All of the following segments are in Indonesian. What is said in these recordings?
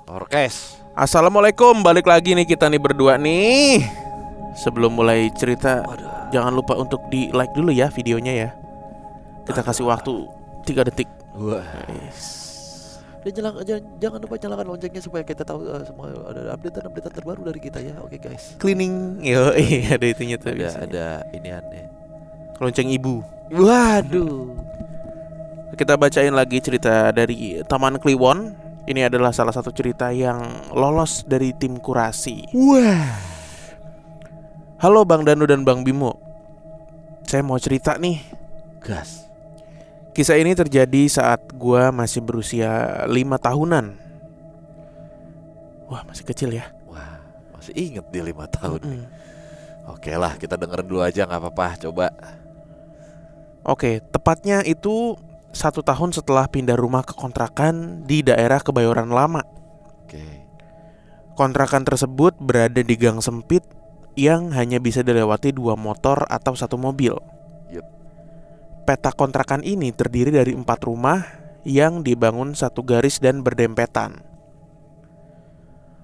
Orkes. Assalamualaikum, balik lagi nih kita nih berdua nih. Sebelum mulai cerita, jangan lupa untuk di like dulu ya videonya ya. Kita kasih waktu 3 detik. Wah. Guys. Dan jangan lupa nyalakan loncengnya supaya kita tahu semua ada update terbaru dari kita ya. Oke guys. Cleaning, yo, ada itunya tuh. Ada ini aneh. Lonceng ibu. Waduh. Kita bacain lagi cerita dari Taman Kliwon. Ini adalah salah satu cerita yang lolos dari tim kurasi. Wah. Halo Bang Danu dan Bang Bimo. Saya mau cerita nih. Gas. Kisah ini terjadi saat gua masih berusia 5 tahunan. Wah, masih kecil ya. Wah, masih inget di 5 tahun nih. Oke lah, kita dengerin dulu aja, gak apa-apa, coba. Oke, tepatnya itu 1 tahun setelah pindah rumah ke kontrakan di daerah Kebayoran Lama. Oke. Kontrakan tersebut berada di gang sempit yang hanya bisa dilewati 2 motor atau 1 mobil. Yep. Peta kontrakan ini terdiri dari 4 rumah yang dibangun satu garis dan berdempetan.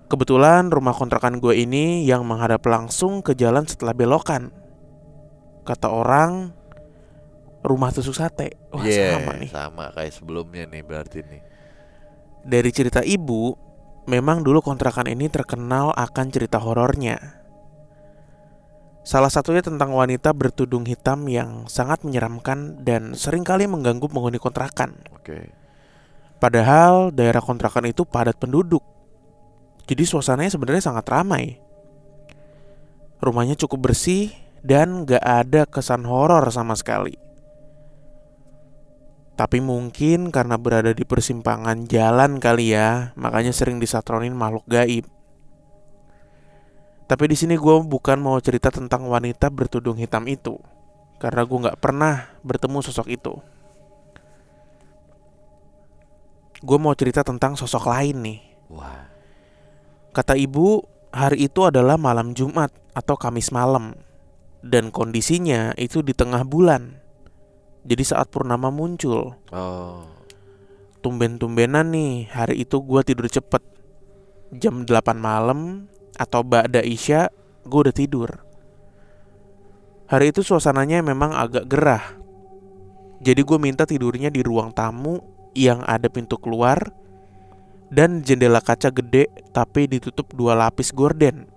Kebetulan rumah kontrakan gue ini yang menghadap langsung ke jalan setelah belokan. Kata orang, rumah tusuk sate. Wah, sama nih. Sama kayak sebelumnya nih berarti nih. Dari cerita ibu, memang dulu kontrakan ini terkenal akan cerita horornya. Salah satunya tentang wanita bertudung hitam yang sangat menyeramkan dan seringkali mengganggu penghuni kontrakan. Oke. Padahal daerah kontrakan itu padat penduduk. Jadi suasananya sebenarnya sangat ramai. Rumahnya cukup bersih dan gak ada kesan horor sama sekali. Tapi mungkin karena berada di persimpangan jalan kali ya, makanya sering disatronin makhluk gaib. Tapi di sini gue bukan mau cerita tentang wanita bertudung hitam itu, karena gue nggak pernah bertemu sosok itu. Gue mau cerita tentang sosok lain nih. Wah. Kata ibu, hari itu adalah malam Jumat atau Kamis malam, dan kondisinya itu di tengah bulan. Jadi saat purnama muncul. Oh. Tumben-tumbenan nih, hari itu gue tidur cepet. Jam 8 malam atau ba'da isya, gue udah tidur. Hari itu suasananya memang agak gerah. Jadi gue minta tidurnya di ruang tamu yang ada pintu keluar dan jendela kaca gede tapi ditutup 2 lapis gorden,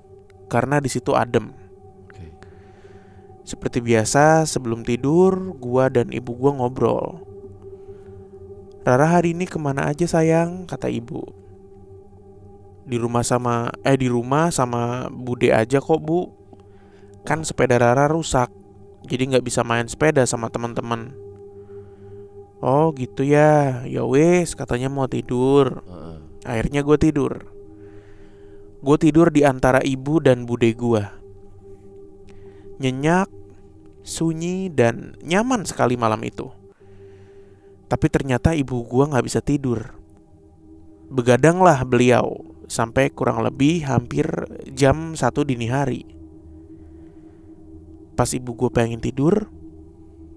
karena di situ adem. Seperti biasa, sebelum tidur, gua dan ibu gua ngobrol. Rara hari ini kemana aja sayang? Kata ibu. Di rumah sama Bude aja kok bu. Kan sepeda Rara rusak, jadi gak bisa main sepeda sama teman-teman. Oh gitu ya. Ya wes, katanya mau tidur. Akhirnya gua tidur. Gua tidur di antara ibu dan bude gua. Nyenyak, sunyi, dan nyaman sekali malam itu. Tapi ternyata ibu gua gak bisa tidur. Begadanglah beliau sampai kurang lebih hampir jam 1 dini hari. Pas ibu gua pengen tidur,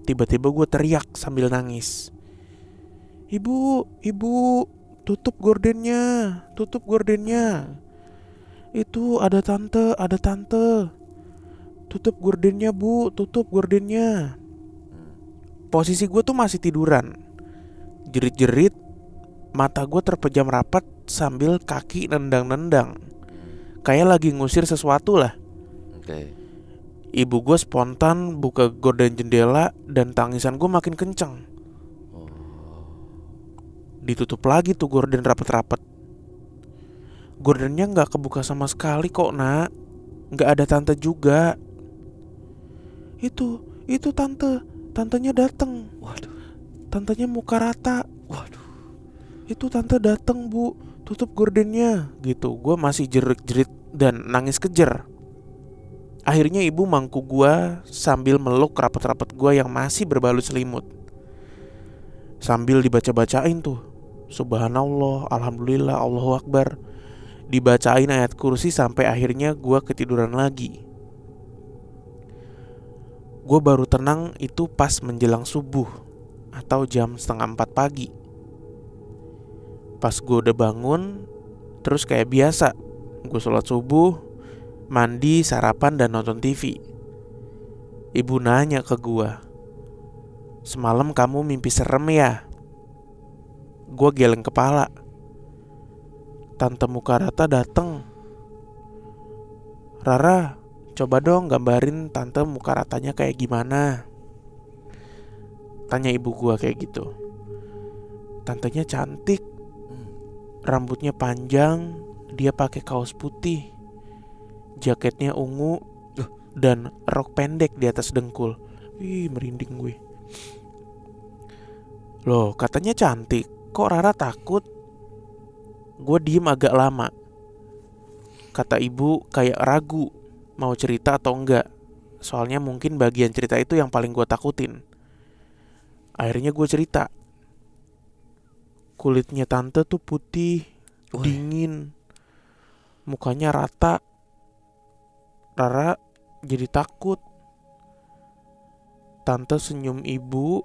tiba-tiba gua teriak sambil nangis. Ibu, tutup gordennya. Itu ada tante. Tutup gordennya bu, tutup gordennya. Posisi gue tuh masih tiduran. Jerit-jerit, mata gue terpejam rapat sambil kaki nendang-nendang, kayak lagi ngusir sesuatu lah. Ibu gue spontan buka gorden jendela dan tangisan gue makin kenceng. Ditutup lagi tuh gorden rapat-rapat. Gordennya gak kebuka sama sekali kok nak. Gak ada tante juga. Itu tantenya datang. Waduh. Tantenya muka rata. Waduh. Itu tante datang bu, tutup gordennya. Gitu, gue masih jerit-jerit dan nangis kejer. Akhirnya ibu mangku gue sambil meluk rapat-rapat gue yang masih berbalut selimut. Sambil dibaca-bacain tuh, Subhanallah, Alhamdulillah, Allahu Akbar. Dibacain ayat kursi sampai akhirnya gue ketiduran lagi. Gue baru tenang itu pas menjelang subuh atau jam 3:30 pagi. Pas gue udah bangun, Terus kayak biasa, gue sholat subuh, mandi, sarapan, dan nonton TV. Ibu nanya ke gue, "Semalam kamu mimpi serem ya?" Gue geleng kepala. Tante muka rata dateng. "Rara, coba dong gambarin tante muka ratanya kayak gimana?" Tanya ibu gue kayak gitu. Tantenya cantik, rambutnya panjang, dia pakai kaos putih, jaketnya ungu, dan rok pendek di atas dengkul. Ih, merinding gue. Loh, katanya cantik, kok Rara takut? Gue diem agak lama. Kata ibu kayak ragu mau cerita atau enggak. Soalnya mungkin bagian cerita itu yang paling gue takutin. Akhirnya gue cerita. Kulitnya tante tuh putih, dingin, mukanya rata. Rara jadi takut. Tante senyum ibu,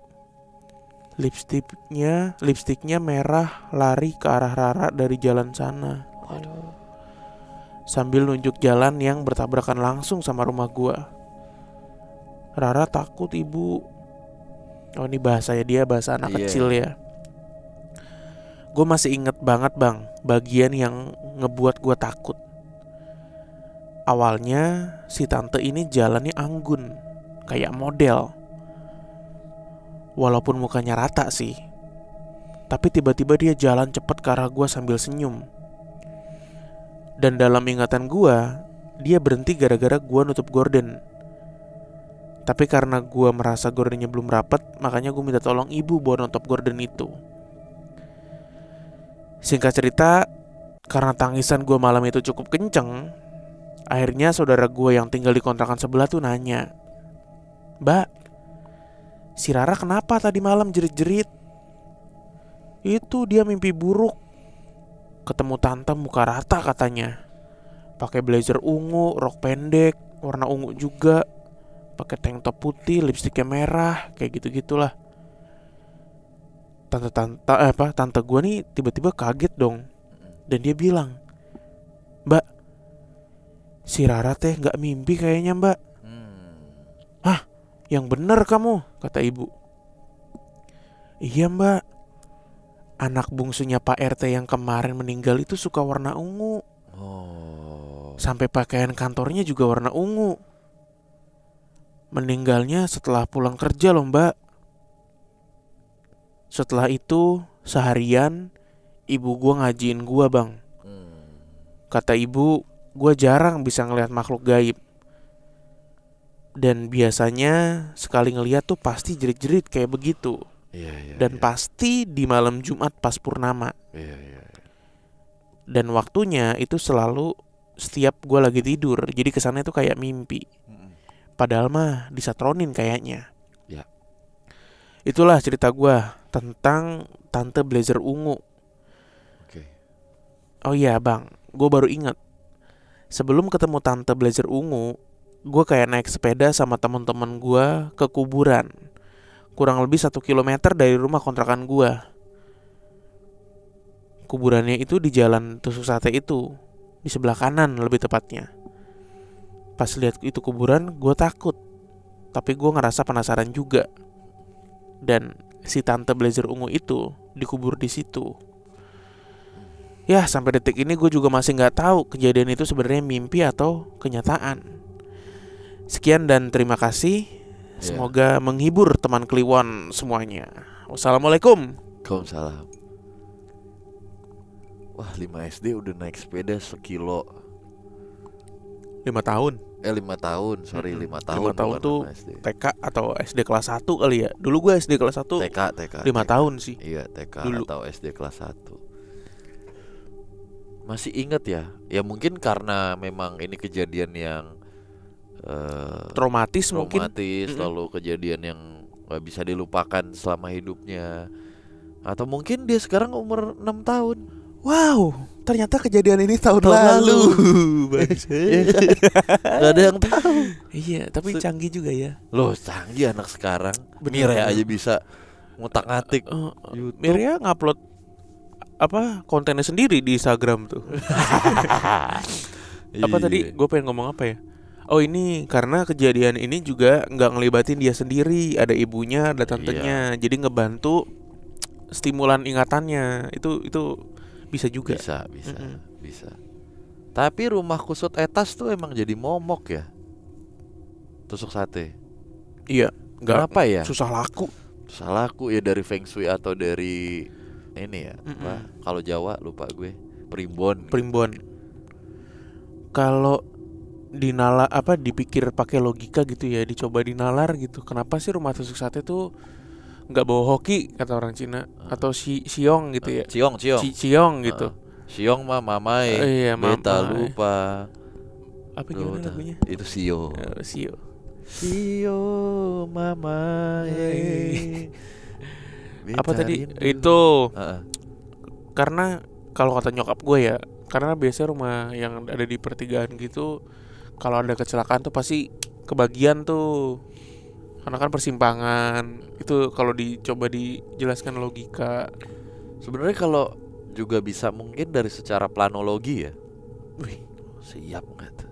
lipstiknya merah, lari ke arah Rara dari jalan sana. Waduh. Sambil nunjuk jalan yang bertabrakan langsung sama rumah gua. Rara takut ibu. Oh, ini bahasanya dia, bahasa anak kecil ya. Gue masih inget banget bang, bagian yang ngebuat gue takut. Awalnya si tante ini jalannya anggun, kayak model. Walaupun mukanya rata sih, tapi tiba-tiba dia jalan cepet ke arah gue sambil senyum. Dan dalam ingatan gue, dia berhenti gara-gara gue nutup gorden. Tapi karena gue merasa gordennya belum rapet, makanya gue minta tolong ibu buat nutup gorden itu. Singkat cerita, karena tangisan gue malam itu cukup kenceng, akhirnya saudara gue yang tinggal di kontrakan sebelah tuh nanya, "Mbak, si Rara kenapa tadi malam jerit-jerit?" "Itu dia mimpi buruk. Ketemu tante muka rata katanya. Pakai blazer ungu, rok pendek, warna ungu juga. Pakai tank top putih, lipstiknya merah, kayak gitu-gitulah." Tante gue nih tiba-tiba kaget dong. Dan dia bilang, "Mbak, si Rara teh gak mimpi kayaknya mbak." "Hah, yang bener kamu," kata ibu. "Iya mbak, anak bungsunya Pak RT yang kemarin meninggal itu suka warna ungu. Sampai pakaian kantornya juga warna ungu. Meninggalnya setelah pulang kerja loh mbak. Setelah itu seharian ibu gue ngajiin gue bang. Kata ibu, gue jarang bisa ngelihat makhluk gaib. Dan biasanya sekali ngelihat tuh pasti jerit-jerit kayak begitu. Dan pasti di malam Jumat pas purnama. Dan waktunya itu selalu setiap gue lagi tidur. Jadi kesannya tuh kayak mimpi. Padahal mah disatronin kayaknya. Itulah cerita gue tentang tante blazer ungu. Oh iya bang, gue baru ingat. Sebelum ketemu tante blazer ungu, gue kayak naik sepeda sama teman-teman gue ke kuburan. Kurang lebih 1 kilometer dari rumah kontrakan gue. Kuburannya itu di jalan tusuk sate itu, di sebelah kanan lebih tepatnya. Pas lihat itu kuburan, gue takut. Tapi gue ngerasa penasaran juga. Dan si tante blazer ungu itu dikubur di situ. Ya, sampai detik ini gue juga masih nggak tahu kejadian itu sebenarnya mimpi atau kenyataan. Sekian dan terima kasih. Semoga menghibur teman Kliwon semuanya. Wassalamualaikum. Waalaikumsalam. Wah, 5 SD udah naik sepeda sekilo. 5 tahun. 5 tahun, sorry 5 tahun. 5 tahun tuh SD. TK atau SD kelas 1 kali ya. Dulu gue SD kelas 1 TK 5 tahun sih. Iya, TK dulu. atau SD kelas 1. Masih inget ya. Ya mungkin karena memang ini kejadian yang traumatis mungkin. Lalu kejadian yang gak bisa dilupakan selama hidupnya. Atau mungkin dia sekarang umur 6 tahun. Wow, ternyata kejadian ini tahun lalu. Gak ada yang tahu. Iya, tapi canggih juga ya. Loh, canggih anak sekarang. Mira aja bisa ngutak-ngatik. Miria ngupload kontennya sendiri di Instagram tuh. Apa tadi Iya. gue pengen ngomong apa ya? Oh ini karena kejadian ini juga nggak ngelibatin dia sendiri, ada ibunya, ada tantenya, jadi ngebantu stimulan ingatannya. Itu bisa juga. Bisa, Mm-mm. bisa. Tapi rumah kusut etas tuh emang jadi momok ya. Tusuk sate. Iya, nggak Kenapa ya? susah laku. Salah aku ya dari feng shui atau dari ini ya. Mm-mm. Apa? Kalau Jawa lupa gue. Primbon. Primbon. Kalau dipikir pakai logika gitu ya, dicoba dinalar gitu. Kenapa sih rumah tusuk sate tuh nggak bawa hoki kata orang Cina atau siong gitu ya? Ciong. Ciong gitu. Siong mah mamai. Iya, Beta mamai. lupa. Apa gimana Lupa. lagunya? Itu Sio. Sio. Sio mamai. Apa Beta tadi? rindu. Itu Heeh. karena kalau kata nyokap gue ya, karena biasanya rumah yang ada di pertigaan gitu, kalau ada kecelakaan tuh pasti kebagian tuh. Karena kan persimpangan. Itu kalau dicoba dijelaskan logika. Sebenarnya kalau juga bisa mungkin dari secara planologi ya. Wih, Siap nggak tuh?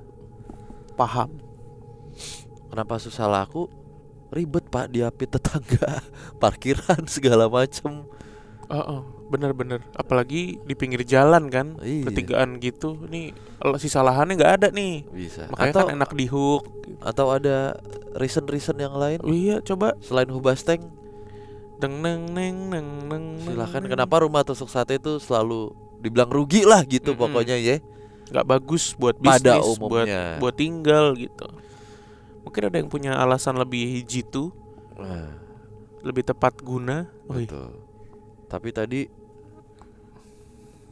paham. Kenapa susah laku? Ribet pak, diapit tetangga, parkiran segala macem. Bener-bener. Apalagi di pinggir jalan kan, Iya. pertigaan gitu. Nih sisa lahannya nggak ada nih. Bisa. Makanya Atau kan enak di hook. atau ada reason yang lain Oh iya, coba. selain Hubasteng. Deng neng neng neng neng. Silakan. Kenapa rumah tusuk sate itu selalu dibilang rugi lah gitu Mm-mm. pokoknya ya. Nggak bagus buat Pada bisnis, umumnya. buat tinggal gitu. Mungkin ada yang punya alasan lebih jitu, Nah, lebih tepat guna. Wih, betul. Tapi tadi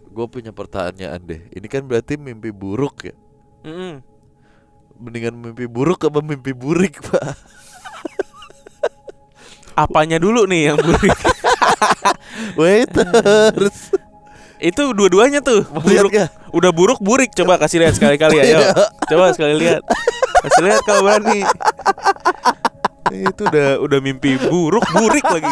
gue punya pertanyaan deh. Ini kan berarti mimpi buruk ya. mm-mm. Mendingan mimpi buruk apa mimpi burik pak? Apanya dulu nih yang burik? Waiters. Itu dua-duanya tuh. Mau lihat Buruk. gak? Udah buruk burik. Coba kasih lihat sekali-kali ya. Ayo. Coba sekali lihat. Kasih lihat kalau berani. Itu udah mimpi buruk burik lagi.